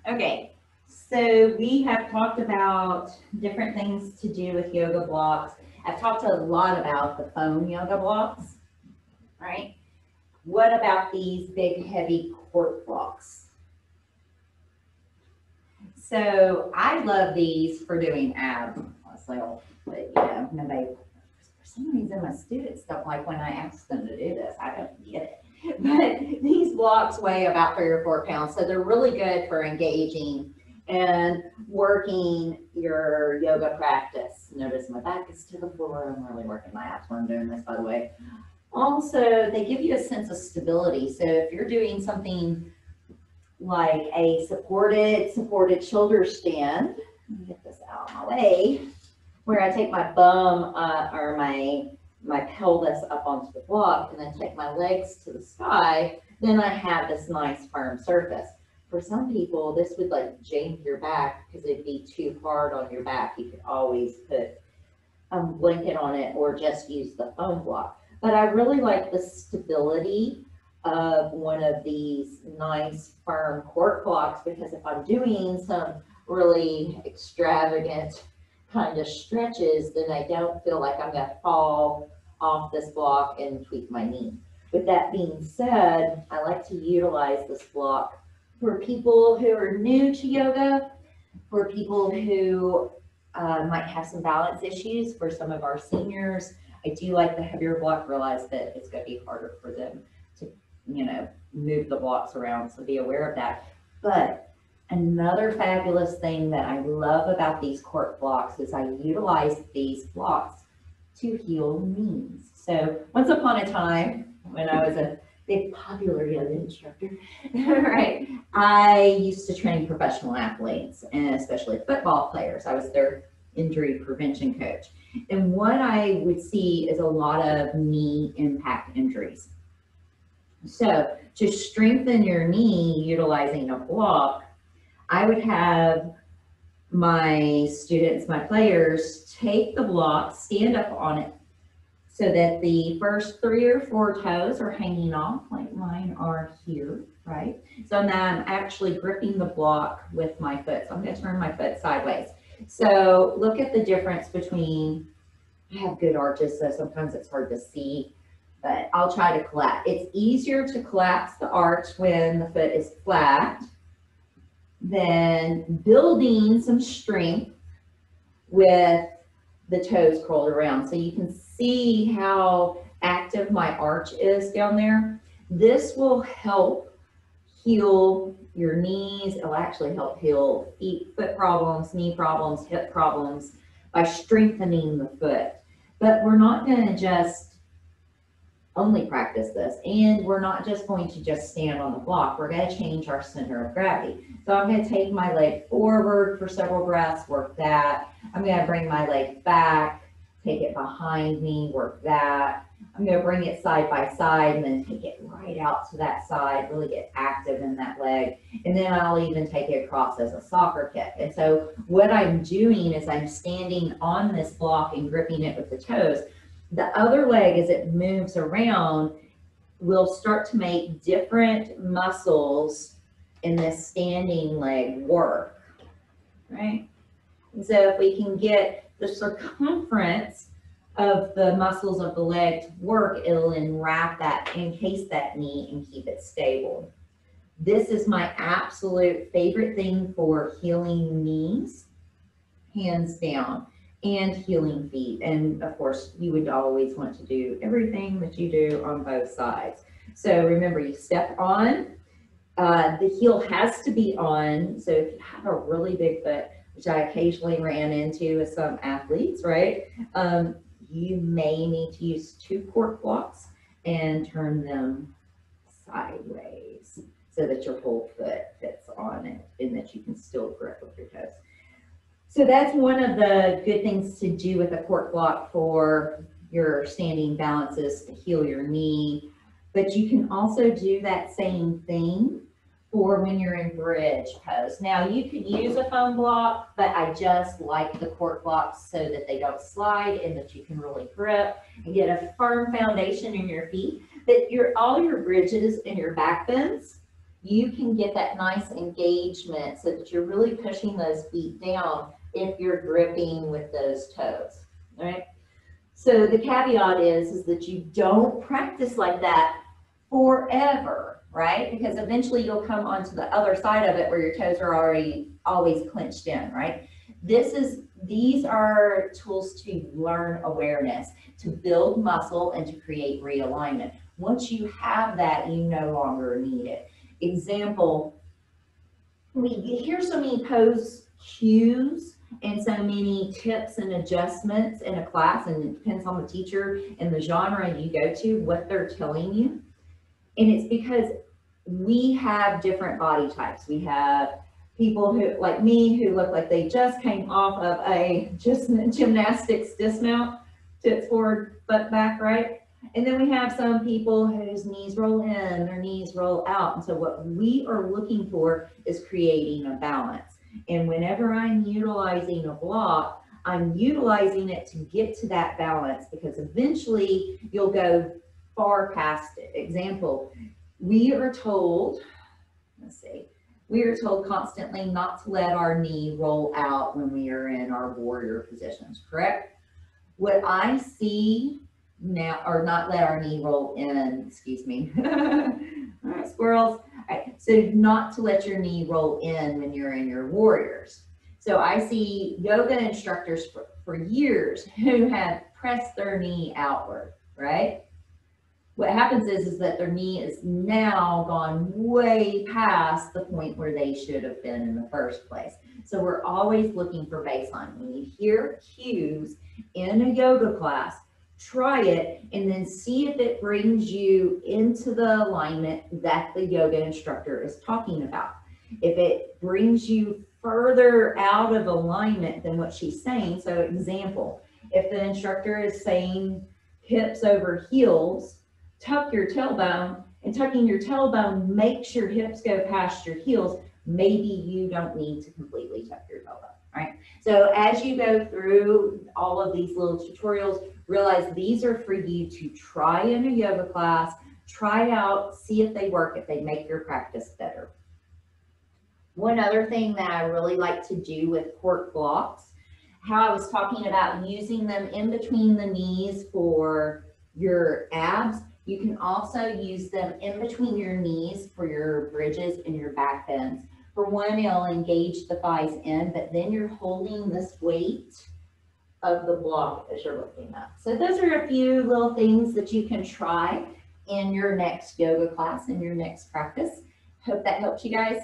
Okay, so we have talked about different things to do with yoga blocks. I've talked a lot about the foam yoga blocks, right? What about these big heavy cork blocks? So I love these for doing abs myself, but nobody, for some reason my students don't like when I ask them to do this. I don't get it. But these blocks weigh about 3 or 4 pounds, so they're really good for engaging and working your yoga practice. Notice my back is to the floor. I'm really working my abs when I'm doing this, by the way. Also, they give you a sense of stability. So if you're doing something like a supported shoulder stand, let me get this out of my way, where I take my bum or my pelvis up onto the block and then take my legs to the sky, then I have this nice firm surface. For some people, this would like jam your back because it'd be too hard on your back. You could always put a blanket on it or just use the foam block. But I really like the stability of one of these nice firm cork blocks, because if I'm doing some really extravagant kind of stretches, then I don't feel like I'm going to fall off this block and tweak my knee. With that being said, I like to utilize this block for people who are new to yoga, for people who might have some balance issues, for some of our seniors. I do like the heavier block, realize that it's going to be harder for them to, move the blocks around, so be aware of that. But another fabulous thing that I love about these cork blocks is I utilize these blocks to heal knees. So once upon a time, when I was a big popular yoga instructor, right, I used to train professional athletes, and especially football players. I was their injury prevention coach. And what I would see is a lot of knee impact injuries. So to strengthen your knee utilizing a block, I would have my students, my players, take the block, stand up on it so that the first 3 or 4 toes are hanging off, like mine are here, right? So now I'm actually gripping the block with my foot. So I'm going to turn my foot sideways. So look at the difference between, I have good arches, so sometimes it's hard to see, but I'll try to collapse. It's easier to collapse the arch when the foot is flat than building some strength with the toes curled around. So you can see how active my arch is down there. This will help heal your knees. It'll actually help heal foot problems, knee problems, hip problems by strengthening the foot. But we're not going to just only practice this, and we're not just going to just stand on the block. We're going to change our center of gravity. So I'm going to take my leg forward for several breaths, work that. I'm going to bring my leg back, take it behind me, work that. I'm going to bring it side by side and then take it right out to that side, really get active in that leg. And then I'll even take it across as a soccer kick. And so what I'm doing is I'm standing on this block and gripping it with the toes. The other leg, as it moves around, will start to make different muscles in this standing leg work, right? And so if we can get the circumference of the muscles of the leg to work, it'll enwrap that, encase that knee and keep it stable. This is my absolute favorite thing for healing knees, hands down, and healing feet. And of course, you would always want to do everything that you do on both sides. So remember, you step on, the heel has to be on. So if you have a really big foot, which I occasionally ran into with some athletes, right? You may need to use 2 cork blocks and turn them sideways so that your whole foot fits on it and that you can still grip with your toes. So that's one of the good things to do with a cork block for your standing balances to heal your knee. But you can also do that same thing for when you're in bridge pose. Now you could use a foam block, but I just like the cork blocks so that they don't slide and that you can really grip and get a firm foundation in your feet. But all your bridges and your back bends, you can get that nice engagement so that you're really pushing those feet down if you're gripping with those toes, all right? So the caveat is that you don't practice like that forever, right? Because eventually you'll come onto the other side of it where your toes are already always clenched in, right? These are tools to learn awareness, to build muscle and to create realignment. Once you have that, you no longer need it. Example, we hear so many pose cues and so many tips and adjustments in a class, and it depends on the teacher and the genre you go to, what they're telling you. And it's because we have different body types. We have people who, like me, who look like they just came off of a gymnastics dismount, tits forward, butt back, right? And then we have some people whose knees roll in, their knees roll out. And so what we are looking for is creating a balance. And whenever I'm utilizing a block, I'm utilizing it to get to that balance, because eventually you'll go far past it. Example, we are told constantly not to let our knee roll out when we are in our warrior positions, correct? What I see now, or not let our knee roll in, excuse me. All right, squirrels. All right, so not to let your knee roll in when you're in your warriors. So I see yoga instructors for years who have pressed their knee outward, right? What happens is that their knee is now gone way past the point where they should have been in the first place. So we're always looking for baseline. When you hear cues in a yoga class, try it and then see if it brings you into the alignment that the yoga instructor is talking about. If it brings you further out of alignment than what she's saying, so example, if the instructor is saying hips over heels, tuck your tailbone, and tucking your tailbone makes your hips go past your heels, maybe you don't need to completely tuck your tailbone, right? So as you go through all of these little tutorials, realize these are for you to try in a yoga class, try out, see if they work, if they make your practice better. One other thing that I really like to do with court blocks, how I was talking about using them in between the knees for your abs, you can also use them in between your knees for your bridges and your back bends. For one, it'll engage the thighs in, but then you're holding this weight of the block as you're looking up. So those are a few little things that you can try in your next yoga class, in your next practice. Hope that helps you guys.